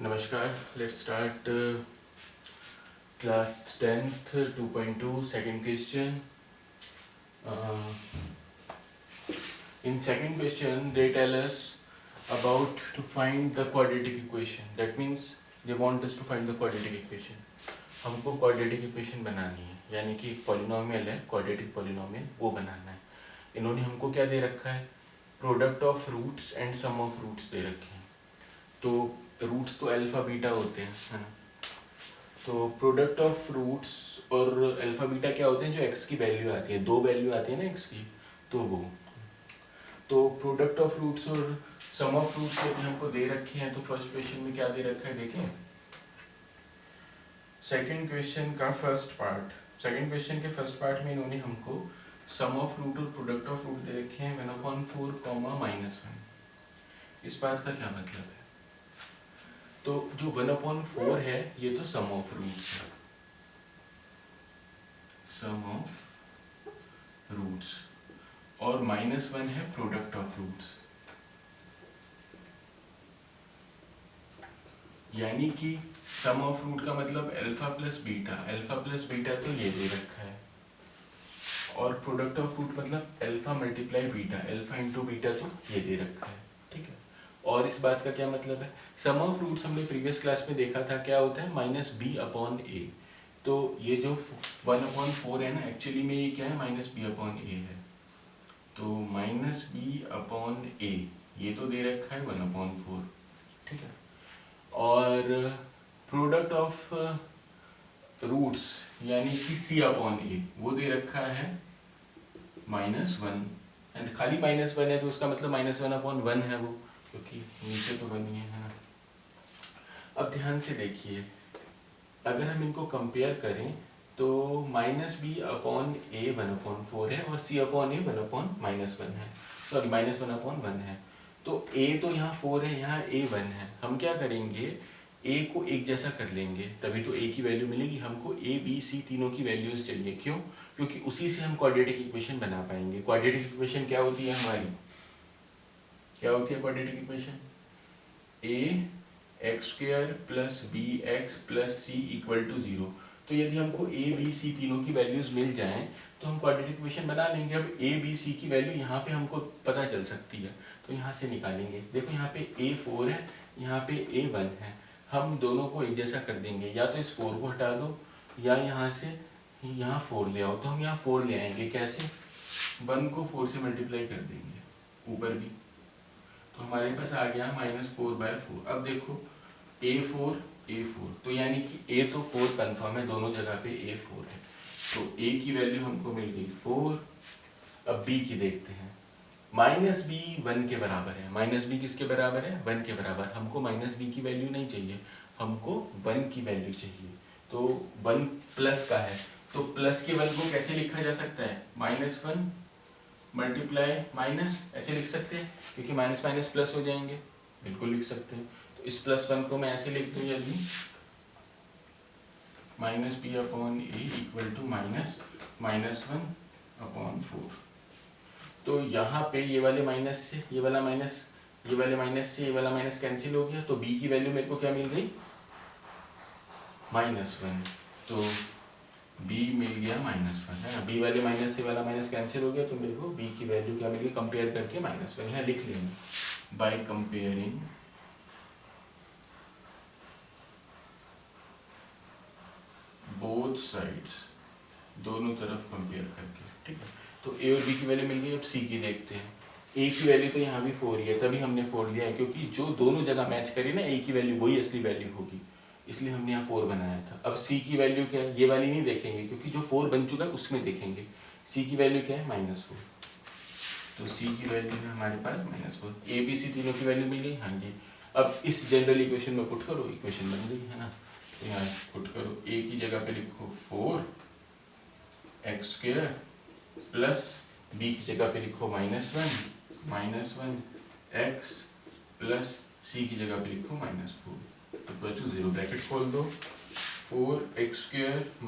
Namaskar. Let's start class 10th 2.2 second question. Uh, in second question they tell us about to find the quadratic equation. That means they want us to find the quadratic equation. हमको quadratic equation बनानी है, यानी कि एक polynomial है quadratic polynomial, वो बनाना है. इन्होंने हमको क्या दे रखा है, product of roots and sum of roots दे रखे हैं. तो रूट्स तो अल्फा बीटा होते हैं, है ना. तो प्रोडक्ट ऑफ रूट्स और अल्फा बीटा क्या होते हैं, जो एक्स की वैल्यू आती है, दो वैल्यू आती है ना एक्स की, तो वो. तो प्रोडक्ट ऑफ रूट्स और सम ऑफ रूट्स यदि हमको दे रखे हैं तो फर्स्ट क्वेश्चन में क्या दे रखा है देखें. सेकंड क्वेश्चन का फर्स्ट पार्ट, सेकंड क्वेश्चन के फर्स्ट पार्ट में इन्होंने हमको सम ऑफ रूट और प्रोडक्ट ऑफ रूट दे रखे हैं 1/4, -1. इस बात का क्या मतलब है, तो जो 1/4 है ये तो सम ऑफ रूट्स है, सम ऑफ रूट्स, और -1 है प्रोडक्ट ऑफ रूट्स. यानी कि सम ऑफ रूट का मतलब अल्फा प्लस बीटा तो ये दे रखा है, और प्रोडक्ट ऑफ रूट मतलब alpha multiply beta, alpha into beta तो ये दे रखा है. ठीक है. और इस बात का क्या मतलब है, सम ऑफ रूट्स हमने प्रीवियस क्लास में देखा था क्या होता है, -b/a. तो ये जो 1/4 है ना, एक्चुअली में ये क्या है, -b/a है. तो -b/a ये तो दे रखा है 1/4. ठीक है. और प्रोडक्ट ऑफ रूट्स यानी कि c/a वो दे रखा है -1. एंड खाली -1 है तो उसका मतलब -1/1 है वो, क्योंकि नीचे तो 1 ही है ना. अब ध्यान से देखिए, अगर हम इनको कंपेयर करें तो -b/a 1/4 है और c/a 1/-1 है, सॉरी -1/1 है. तो a तो यहाँ 4 है, यहाँ a 1 है. हम क्या करेंगे, a को एक जैसा कर लेंगे, तभी तो a की वैल्यू मिलेगी. हमको a b c तीनों की वैल्यूज चाहिए. क्यों? क्योंकि उसी से हम क्वाड्रेटिक इक्वेशन बना पाएंगे. क्वाड्रेटिक इक्वेशन क्या होती है हमारी, क्या होती है quadratic equation, ax² + bx + c = 0. तो यदि हमको a b c तीनों की वैल्यूज मिल जाएं तो हम क्वाड्रेटिक इक्वेशन बना लेंगे. अब a b c की वैल्यू यहाँ पे हमको पता चल सकती है, तो यहाँ से निकालेंगे. देखो यहाँ पे a 4 है, यहाँ पे a 1 है. हम दोनों को एक जैसा कर देंगे, या तो इस 4 को हटा दो या यहाँ से यहाँ 4 ले आओ. तो हम यहाँ 4 ले आएंगे, कैसे, 1 को 4 से मल्टीप्लाई कर देंगे ऊपर भी, तो हमारे पास आ गया -4/4. अब देखो a4 तो यानी कि a तो 4 कंफर्म है, दोनों जगह पे a 4 है. तो a की वैल्यू हमको मिल गई 4. अब b की देखते हैं, -b 1 के बराबर है. -b किसके बराबर है, 1 के बराबर. हमको -b की वैल्यू नहीं चाहिए, हमको 1 की वैल्यू चाहिए. तो 1 प्लस का है, तो प्लस के 1 को कैसे लिखा जा सकता है, -1 मल्टीप्लाई माइनस, ऐसे लिख सकते हैं, क्योंकि माइनस माइनस प्लस हो जाएंगे. बिल्कुल लिख सकते हैं. तो इस +1 को मैं ऐसे लिख दूं, यदि -b/a = -1/4. तो यहाँ पे ये वाले माइनस से ये वाला माइनस, ये वाले माइनस से ये वाला माइनस कैंसिल हो गया. तो b की वैल्यू मेरे को क्या मिल गई, -1. तो b मिल गया -1 है ना. b वाले माइनस से वाला माइनस कैंसिल हो गया, तो मेरे को b की वैल्यू क्या मिल गई, कंपेयर करके -1 यहाँ लिख लेंगे. बाय कंपेयरिंग बोथ साइड्स, दोनों तरफ कंपेयर करके. ठीक है. तो a और b की वैल्यू मिल गई. अब c की देखते हैं. a की वैल्यू तो यहाँ भी 4 ही है, तभी हमने 4 लिया है, क्योंकि जो दोनों जगह मैच करे ना a की वैल्यू, वही असली वैल्यू होगी, इसलिए हमने यहाँ 4 बनाया था. अब c की वैल्यू क्या है, ये वाली नहीं देखेंगे, क्योंकि जो 4 बन चुका है उसमें देखेंगे. c की वैल्यू क्या है, -4. तो c की वैल्यू है हमारे पास -4. a b c तीनों की वैल्यू मिल गई. हाँ जी. अब इस जनरल इक्वेशन में पुट करो, इक्वेशन बन गई है ना. तो यहाँ पुट करो, a की जगह पे लिखो 4x² प्लस b की जगह पे लिखो -1 x प्लस c की जगह पे लिखो -4 = 0. ब्रैकेट खोल दो. 4x² -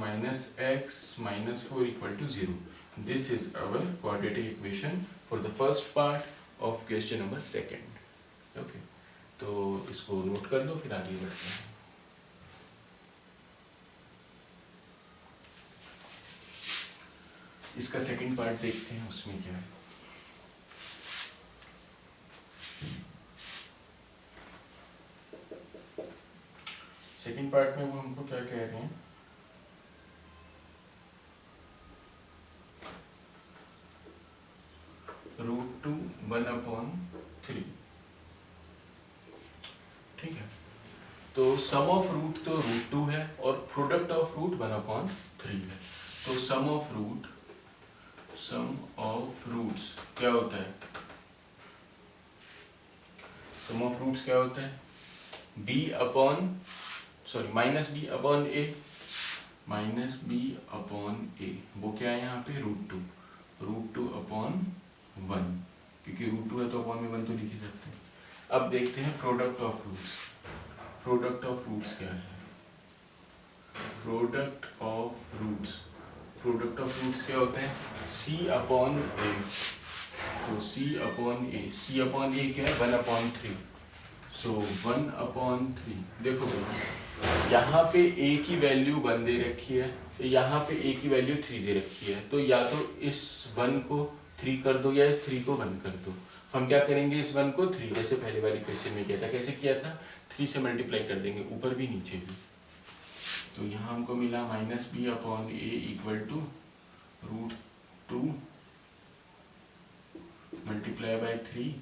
x - 4 = 0. This is our quadratic equation for the first part of question number 2. Okay. तो इसको नोट कर दो, फिर आगे बढ़ते हैं। इसका सेकंड पार्ट देखते हैं, उसमें क्या है। सेकंड पार्ट में वो हमको क्या कह रहे हैं, √2 1/3। ठीक है, तो सम ऑफ रूट तो √2 है और प्रोडक्ट ऑफ रूट 1/3 है। तो सम ऑफ रूट्स क्या होता है, सम ऑफ रूट्स क्या होता है, माइनस बी अपॉन ए, वो क्या है यहाँ पे √2/1, क्योंकि √2 है तो अपॉन में 1 तो लिख ही सकते हैं। अब देखते हैं प्रोडक्ट ऑफ रूट्स क्या है। प्रोडक्ट ऑफ रूट्स क्या होता है, C/A। तो C/A क्या है 1/3, सो 1/3। देखो भाई, यहाँ पे a की वैल्यू 1 दे रखी है, यहाँ पे a की वैल्यू 3 दे रखी है, तो या तो इस 1 को 3 कर दो या इस 3 को 1 कर दो। हम क्या करेंगे, इस 1 को 3, जैसे पहले वाली क्वेश्चन में किया था। कैसे किया था, 3 से मल्टीप्लाई कर देंगे, ऊपर भी नीचे भी। तो यहाँ हमको मिला -b/a equal to √2 multiply by 3,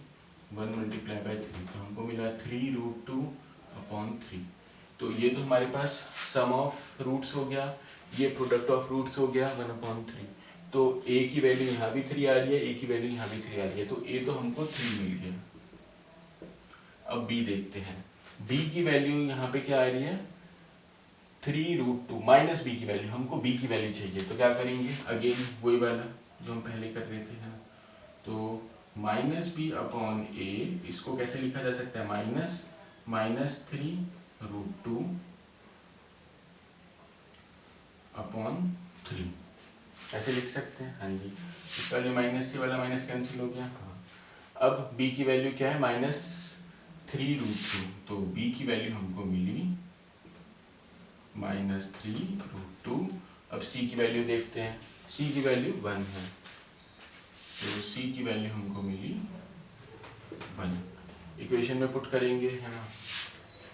1 multiply by 3, तो हमको मिला 3√2/3। तो ये तो हमारे पास सम ऑफ रूट्स हो गया, ये प्रोडक्ट ऑफ रूट्स हो गया 1/3। तो a की वैल्यू यहाँ भी 3 आ रही है, a की वैल्यू यहाँ भी 3 आ रही है, तो a तो हमको 3 मिल गया। अब b देखते हैं, b की वैल्यू यहाँ पे क्या आ रही है 3√2 माइनस b की वैल्यू, हमको b की वैल्यू चाहिए। तो क्या करेंगे, अगेन वही वाला जो हम पहले कर रहे थे, है ना। तो -b/a, इसको कैसे लिखा जा सकता है, -3√2/3 ऐसे लिख सकते हैं। हाँ जी, इस वाले माइनस से वाला माइनस कैंसिल हो गया। हाँ, अब b की वैल्यू क्या है -3√2, तो b की वैल्यू हमको मिली -3√2। अब c की वैल्यू देखते हैं, c की वैल्यू 1 है, तो c की वैल्यू हमको मिली 1। इक्वेशन में पुट करेंगे, है ना।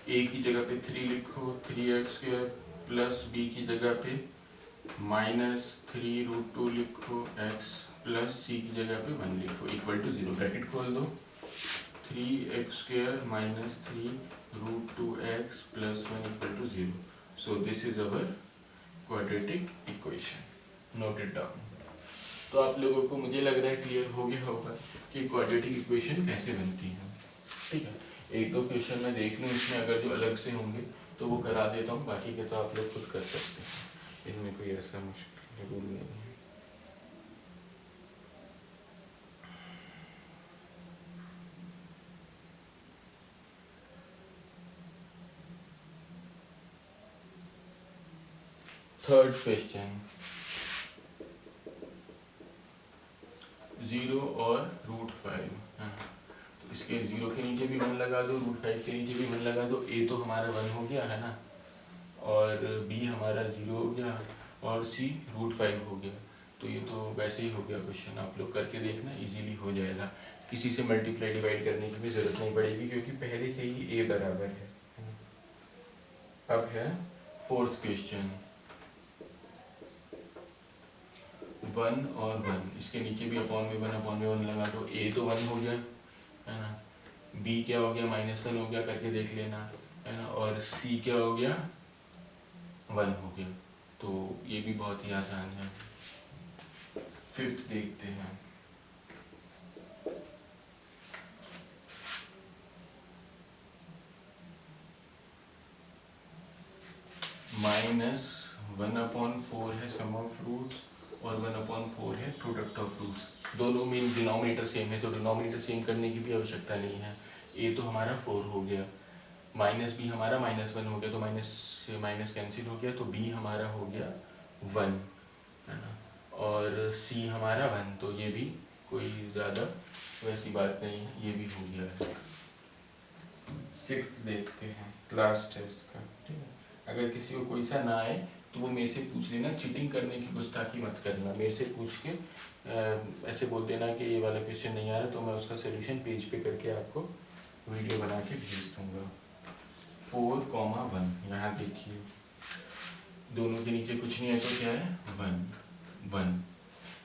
a की जगह पे 3 लिखो, 3x² प्लस b की जगह पे -3√2 लिखो x प्लस c की जगह पे 1 लिखो, इक्वल टू 0। ब्रैकेट खोल दो, 3x² - 3√2x plus 1 equal to 0। So this is our quadratic equation. Note it down. तो आप लोगों को मुझे लग रहा है क्लियर हो गया होगा कि क्वाड्रेटिक इक्वेशन कैसे बनती है। ठीक है, एक दो क्वेश्चन मैं देख लूँ इसमें, अगर जो अलग से होंगे तो वो करा देता हूँ, बाकी के तो आप लोग खुद कर सकते हैं, इनमें कोई ऐसा मुश्किल रूल नहीं है। थर्ड क्वेश्चन, 0 और √5, तो इसके 0 के नीचे भी 1 लगा दो, √5 के नीचे भी 1 लगा दो। a तो हमारा 1 हो गया, है ना, और b हमारा 0 हो गया, और c √5 हो गया। तो ये तो वैसे ही हो गया क्वेश्चन, आप लोग करके देखना, इजीली हो जाएगा। किसी से मल्टीप्लाई डिवाइड करने की भी जरूरत नहीं पड़ेगी, क्योंकि पहले से ही a बराबर है। अब है फोर्थ क्वेश्चन, 1 और 1, इसके नीचे भी अपॉन में 1/1 लगा दो। a तो 1 हो गया, है ना, b क्या हो गया -1 हो गया, करके देख लेना, है ना, और c क्या हो गया 1 हो गया। तो ये भी बहुत ही आसान है। फिफ्थ देखते हैं, -1/4 है सम ऑफ रूट्स और 1/4 है प्रोडक्ट ऑफ रूट्स। दोनों में डिनोमिनेटर सेम है, तो डिनोमिनेटर सेम करने की भी आवश्यकता नहीं है। a तो हमारा 4 हो गया, -b हमारा -1 हो गया, तो माइनस से माइनस कैंसिल हो गया, तो b हमारा हो गया 1, है ना, और c हमारा 1, तो ये भी कोई ज़्यादा वैसी बात नहीं है, ये भी हो गया है। सिक्स्थ देखते हैं, लास्ट है इसका, ठीक है। अगर किसी को कोई सा ना आए तो वो मेरे से पूछ लेना, चीटिंग करने की गुस्ताखी मत करना, मेरे से पूछ के ऐसे बोल देना कि ये वाला क्वेश्चन नहीं आ रहा, तो मैं उसका सोल्यूशन पेज पे करके आपको वीडियो बना के भेज दूँगा। 4,1 यहाँ देखिए, दोनों के नीचे कुछ नहीं है तो क्या है 1 1,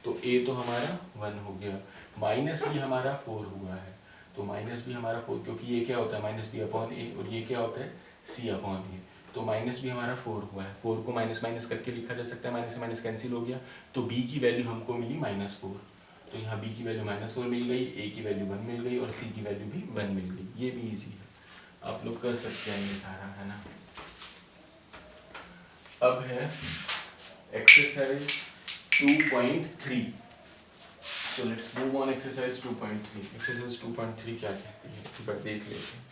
तो ए तो हमारा 1 हो गया, माइनस भी हमारा 4 हुआ है, तो माइनस भी हमारा 4, क्योंकि ये क्या होता है माइनस बी अपॉन ए और ये क्या होता है सी अपॉन ए, तो माइनस भी हमारा 4 हुआ है, 4 को माइनस माइनस करके लिखा जा सकता है, माइनस से माइनस कैंसिल हो गया, तो बी की वैल्यू हमको मिली -4, तो यहाँ बी की वैल्यू -4 मिल गई, ए की वैल्यू 1 मिल गई और सी की वैल्यू भी 1 मिल गई, ये भी ईजी है, आप लोग कर सकते हैं ये सारा, है ना। अब है exercise 2.3, so let's move on exercise 2.3. exercise 2.3 क्या कहती है एक बार देख लेते हैं।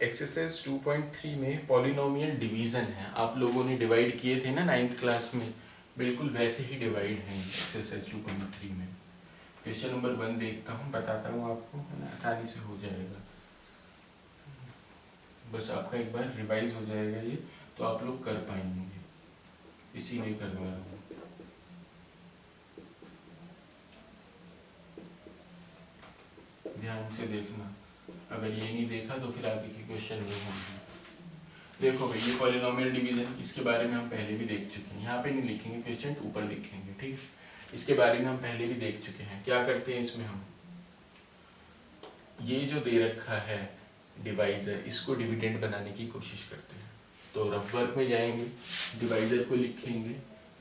एक्सरसाइज 2.3 में पॉलिनोमियल डिवीजन है, आप लोगों ने डिवाइड किए थे ना 9th क्लास में, बिल्कुल वैसे ही डिवाइड है एक्सरसाइज 2.3 में। क्वेश्चन नंबर 1 देखता हूँ, बताता हूँ आपको, है ना, आसानी से हो जाएगा, बस आपका एक बार रिवाइज हो जाएगा ये, तो आप लोग कर पाएंगे, इसीलिए करवा रहा हूँ। ध्यान से देखना, अगर ये नहीं देखा तो फिर आगे के क्वेश्चन नहीं होंगे। देखो भाई, ये पॉलिनोमियल डिवीजन, इसके बारे में हम पहले भी देख चुके हैं, यहाँ पे नहीं लिखेंगे क्वेश्चन, ऊपर लिखेंगे, ठीक। इसके बारे में हम पहले भी देख चुके हैं। क्या करते हैं इसमें हम, ये जो दे रखा है डिवाइजर, इसको डिविडेंड बनाने की कोशिश करते हैं। तो रफ वर्क में जाएंगे, डिवाइजर को लिखेंगे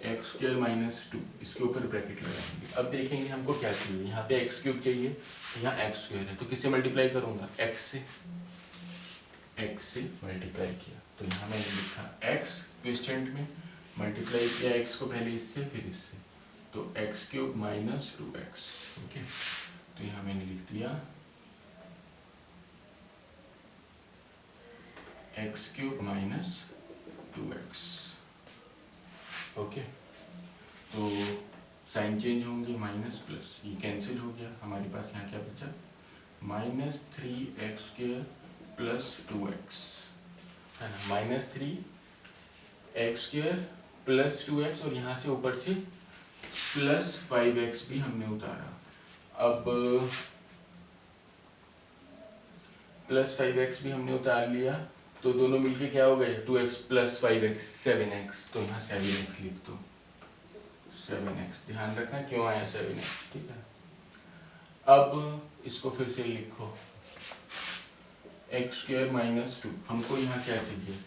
x² - 2, इसके ऊपर ब्रैकेट लगाएंगे। अब देखेंगे हमको क्या चाहिए, यहाँ पे x³ चाहिए, यहाँ x² है, तो किससे मल्टीप्लाई करूँगा, x से मल्टीप्लाई किया, तो यहाँ मैंने लिखा x क्वेश्चन में, मल्टीप्लाई किया x को पहले इससे फिर इससे, तो x³ - 2x, ओके। तो यहाँ मैंने लिख दिया x³ - 2x, ओके। तो साइन चेंज होंगे, माइनस प्लस, ये कैंसिल हो गया, हमारे पास यहाँ क्या बचा, -3x² + 2x, है ना, -3x² + 2x, और यहाँ से ऊपर से +5x भी हमने उतारा। अब +5x भी हमने उतार लिया, तो दोनों मिलके क्या हो गए, 2x + 5x 7x, तो यहाँ 7x लिख दो, 7x, ध्यान रखना क्यों आया 7x, ठीक है। अब इसको फिर से लिखो, x² - 2, हमको यहाँ क्या चाहिए,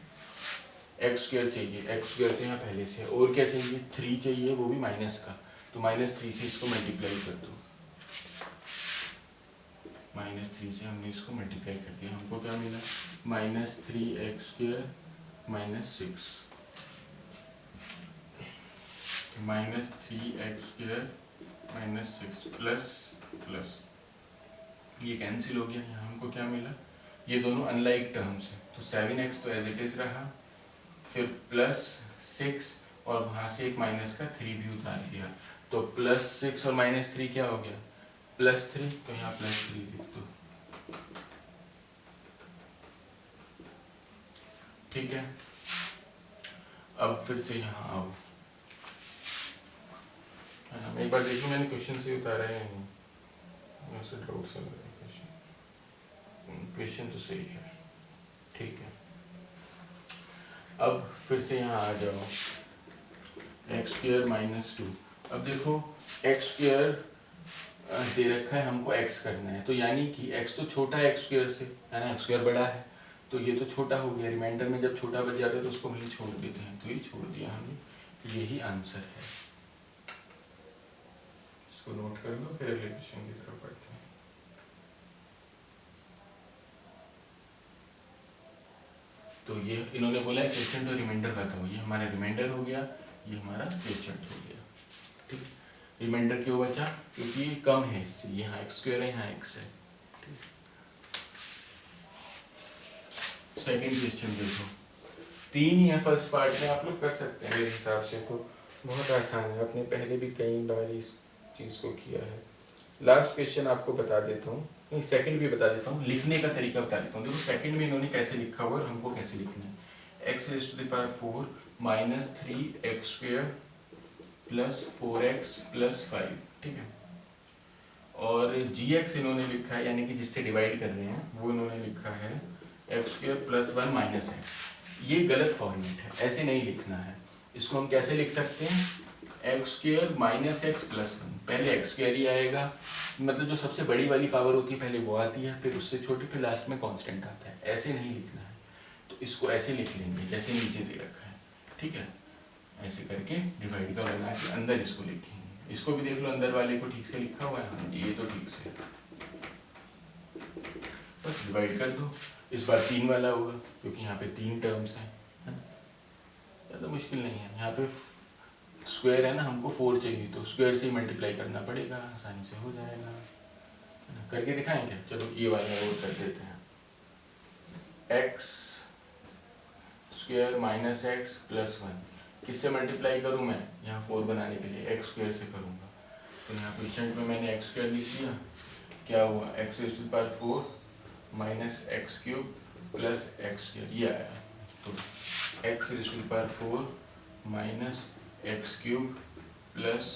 x² चाहिए, x² तो यहाँ पहले से, और क्या चाहिए, 3 चाहिए, वो भी माइनस का, तो -3 से इसको मल्टीप्लाई कर दो, -3 से हमने इसको मल्टीप्लाई कर दिया, हमको क्या मिला, -3x² - 6, -3x² - 6 प्लस ये कैंसिल हो गया, यहाँ हमको क्या मिला, ये दोनों अनलाइक टर्म्स हैं, तो 7x तो एज इट इज रहा, फिर +6 और वहाँ से एक माइनस का 3 भी उतार दिया, तो +6 और -3 क्या हो गया, +3, तो यहाँ +3 लिख दो, ठीक है। अब फिर से यहाँ आओ, एक बार देखिए मैंने क्वेश्चन से उतारा है नहीं, ऐसे डाउट चल रहा है, क्वेश्चन तो सही है, ठीक है। अब फिर से यहाँ आ जाओ, x² - 2, अब देखो x² दे रखा है, हमको x करना है, तो यानी कि x तो छोटा है x² से, है ना, x² बड़ा है, तो ये तो छोटा हो गया, रिमाइंडर में जब छोटा बच जाता है तो उसको वहीं छोड़ देते हैं, तो ये छोड़ दिया हमने, यही आंसर है, इसको नोट कर लो, फिर अगले क्वेश्चन की तरफ बढ़ते हैं। तो ये इन्होंने बोला है क्वेश्चन तो रिमाइंडर बताओ, ये हमारा रिमाइंडर हो गया, ये हमारा क्वेश्चन हो गया, ठीक। रिमाइंडर क्यों बचा, क्योंकि ये कम है इससे, यहाँ x² है, यहाँ x है, ठीक। सेकेंड क्वेश्चन देखो, 3 ही है फर्स्ट पार्ट में, आप लोग कर सकते हैं मेरे हिसाब से, तो बहुत आसान है, आपने पहले भी कई बार इस चीज़ को किया है। लास्ट क्वेश्चन आपको बता देता हूँ, नहीं सेकंड भी बता देता हूँ, लिखने का तरीका बता देता हूँ। देखो सेकंड में इन्होंने कैसे लिखा हुआ और हमको कैसे लिखना है। X raise to the power 4 minus 3x² plus 4x plus 5, ठीक है। और gx इन्होंने लिखा है, यानी कि जिससे डिवाइड कर रहे हैं, वो इन्होंने लिखा है x² प्लस 1 माइनस एक्स। ये गलत फॉर्मेट है, ऐसे नहीं लिखना है। इसको हम कैसे लिख सकते हैं, x² माइनस एक्स प्लस 1। पहले x² ही आएगा, मतलब जो सबसे बड़ी वाली पावर होती है पहले वो आती है, फिर उससे छोटी, फिर लास्ट में कांस्टेंट आता है। ऐसे नहीं लिखना है, तो इसको ऐसे लिख लेंगे जैसे नीचे दे रखा है, ठीक है। ऐसे करके डिवाइड का बना के अंदर इसको लिखेंगे। इसको भी देख लो, अंदर वाले को ठीक से लिखा हुआ है, हाँ जी ये तो ठीक से। बस डिवाइड कर दो। इस बार 3 वाला होगा क्योंकि यहाँ पे 3 टर्म्स हैं, है ना। ज़्यादा मुश्किल नहीं है। यहाँ पे स्क्वायर है ना, हमको 4 चाहिए तो स्क्वायर से ही मल्टीप्लाई करना पड़ेगा, आसानी से हो जाएगा। करके दिखाएं क्या? चलो ये वाला और कर देते हैं। X square minus x plus 1 किससे मल्टीप्लाई करूँ मैं? यहाँ 4 बनाने के लिए एक्स स्क्वायर से करूँगा। तो यहाँ क्वेश्चन में मैंने एक्स स्क्वायर लिख दिया। क्या हुआ? X raise to the power 4 minus x cube plus x square, ये आया। तो x raise to the power 4 minus x cube plus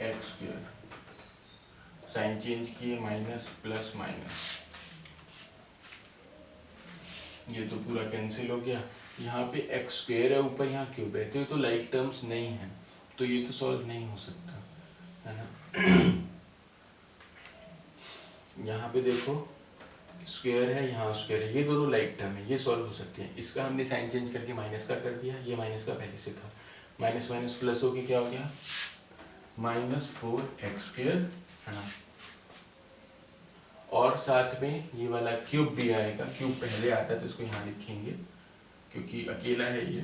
x square, sign change किए, माइनस प्लस माइनस, ये तो पूरा कैंसिल हो गया। यहाँ पे एक्स स्क्वायर है ऊपर, यहाँ क्यूब है, तो ये तो लाइक टर्म्स नहीं है, तो ये तो सॉल्व नहीं हो सकता, है ना। यहाँ पे देखो स्क्वायर है, यहाँ स्क्वायर है, ये दोनों लाइक टर्म है, ये सॉल्व हो सकते हैं। इसका हमने साइन चेंज करके माइनस का कर दिया, ये माइनस का पहले से था। माइनस माइनस प्लस हो के क्या हो गया? माइनस 4x स्क्वायर, है ना। और साथ में ये वाला क्यूब भी आएगा, क्यूब पहले आता है तो इसको यहाँ लिखेंगे क्योंकि अकेला है ये,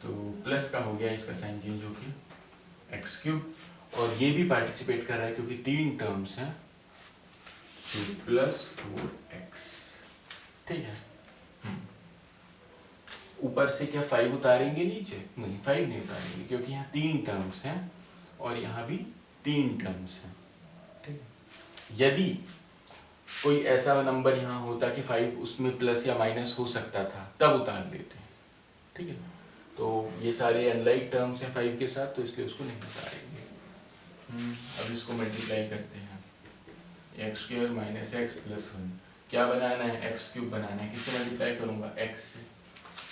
तो प्लस का हो गया, इसका साइन चेंज हो गया एक्स क्यूब। और ये भी पार्टिसिपेट कर रहा है क्योंकि 3 टर्म्स हैं, तो प्लस 4x, ठीक है। ऊपर से क्या 5 उतारेंगे नीचे? नहीं, 5 नहीं उतारेंगे क्योंकि यहाँ 3 टर्म्स हैं और यहाँ भी 3 टर्म्स हैं, ठीक है। यदि कोई ऐसा नंबर यहाँ होता कि 5 उसमें प्लस या माइनस हो सकता था, तब उतार देते हैं, ठीक है। तो ये सारे अनलाइक टर्म्स हैं 5 के साथ, तो इसलिए उसको नहीं उतारेंगे। अब इसको मल्टीप्लाई करते हैं। X square minus x plus 1, क्या बनाना है? एक्स क्यूब बनाना है। किससे मल्टीप्लाई करूँगा? एक्स से,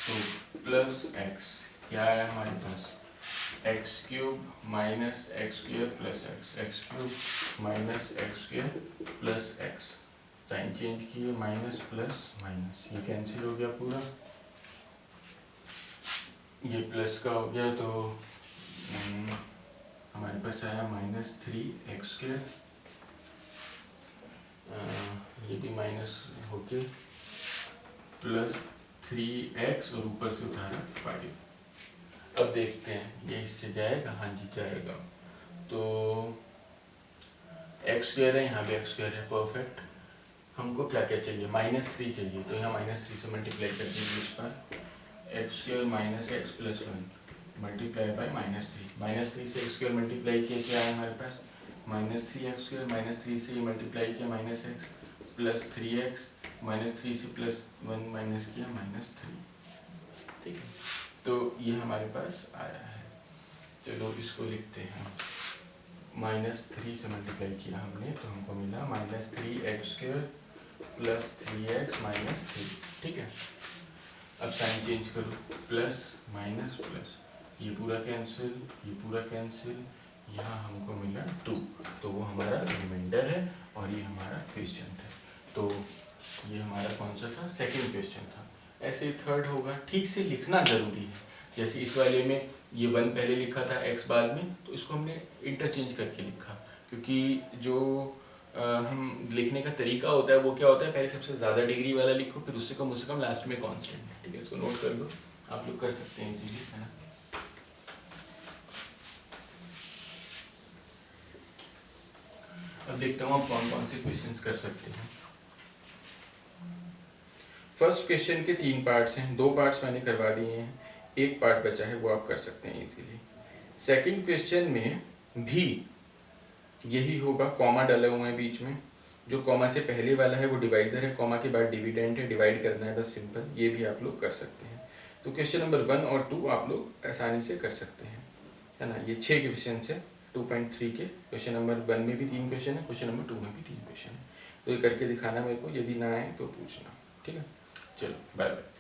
तो प्लस एक्स, क्या आया हमारे पास? X cube minus X square plus X, X cube minus X square plus X, sign change किए, माइनस प्लस माइनस, ये कैंसिल हो गया पूरा, ये प्लस का हो गया, तो हमारे पास आया माइनस 3x स्क्वायर, ये भी माइनस होके प्लस 3x और ऊपर से उतारा 5। अब देखते हैं ये इससे जाएगा, हाँ जी जाएगा। तो एक्स स्क्वायर है, यहाँ भी एक्स स्क्वायर है, परफेक्ट। हमको क्या क्या चाहिए? माइनस 3 चाहिए, तो यहाँ माइनस 3 से मल्टीप्लाई कर देंगे इस पर। X square minus x plus 1 multiply bye minus 3, minus 3 से एक्स स्क्वायर मल्टीप्लाई किया, क्या है हमारे पास? माइनस 3x स्क्वायर, माइनस 3 से मल्टीप्लाई किया minus x plus 3x, minus 3 से प्लस 1 माइनस किया माइनस 3, ठीक है। तो ये हमारे पास आया है। चलो इसको लिखते हैं। माइनस 3 से मल्टीप्लाई किया हमने, तो हमको मिला minus 3x square plus 3x minus 3, ठीक है। अब साइन चेंज करो, प्लस माइनस प्लस, ये पूरा कैंसिल, ये पूरा कैंसिल, यहाँ हमको मिला 2, तो वो हमारा रिमाइंडर है और ये हमारा क्वेश्चन था। तो ये हमारा कौन सा था? सेकंड क्वेश्चन था। ऐसे ही थर्ड होगा, ठीक से लिखना ज़रूरी है। जैसे इस वाले में ये 1 पहले लिखा था, x बाद में, तो इसको हमने इंटरचेंज करके लिखा, क्योंकि जो हम लिखने का तरीका होता है वो क्या होता है, पहले सबसे ज़्यादा डिग्री वाला लिखो, फिर उससे कम लास्ट में कांस्टेंट, ठीक है। इसको नोट कर लो, आप लोग कर सकते हैं इजीली, है ना। अब देखता हूँ आप कौन कौन से क्वेश्चंस कर सकते हैं। फर्स्ट क्वेश्चन के 3 पार्ट्स हैं, 2 पार्ट्स मैंने करवा दिए हैं, एक पार्ट बचा है वो आप कर सकते हैं इजीली। सेकंड क्वेश्चन में भी यही होगा, कॉमा डाले हुए हैं बीच में, जो कॉमा से पहले वाला है वो डिवाइजर है, कॉमा के बाद डिविडेंड है, डिवाइड करना है बस सिंपल, ये भी आप लोग कर सकते हैं। तो क्वेश्चन नंबर 1 और 2 आप लोग आसानी से कर सकते हैं, है ना। ये 6 क्वेश्चन है 2.3 के। क्वेश्चन नंबर 1 में भी 3 क्वेश्चन है, क्वेश्चन नंबर 2 में भी 3 क्वेश्चन है। तो ये करके दिखाना मेरे को, यदि ना आए तो पूछना, ठीक है। चलो बाय बाय।